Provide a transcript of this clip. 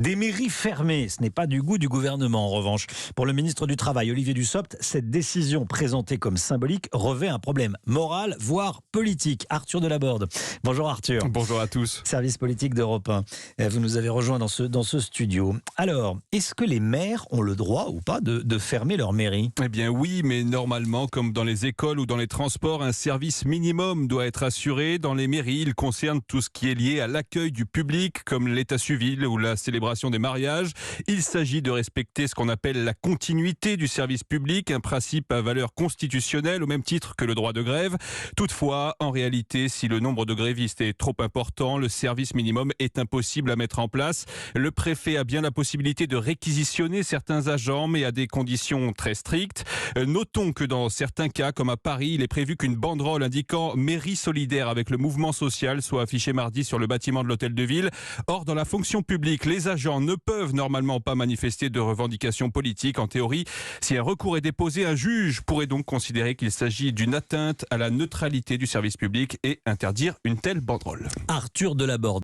Des mairies fermées, ce n'est pas du goût du gouvernement en revanche. Pour le ministre du Travail, Olivier Dussopt, cette décision présentée comme symbolique revêt un problème moral, voire politique. Arthur Delaborde. Bonjour Arthur. Bonjour à tous. Service politique d'Europe 1. Vous nous avez rejoint dans ce studio. Alors, est-ce que les maires ont le droit ou pas de fermer leur mairie ? Eh bien oui, mais normalement, comme dans les écoles ou dans les transports, un service minimum doit être assuré. Dans les mairies, il concerne tout ce qui est lié à l'accueil du public, comme l'état civil ou la célébration des mariages. Il s'agit de respecter ce qu'on appelle la continuité du service public, un principe à valeur constitutionnelle au même titre que le droit de grève. Toutefois, en réalité, si le nombre de grévistes est trop important, le service minimum est impossible à mettre en place. Le préfet a bien la possibilité de réquisitionner certains agents, mais à des conditions très strictes. Notons que dans certains cas, comme à Paris, il est prévu qu'une banderole indiquant mairie solidaire avec le mouvement social soit affichée mardi sur le bâtiment de l'hôtel de ville. Or, dans la fonction publique, les agents ne peuvent normalement pas manifester de revendications politiques. En théorie, si un recours est déposé, un juge pourrait donc considérer qu'il s'agit d'une atteinte à la neutralité du service public et interdire une telle banderole. Arthur Delaborde.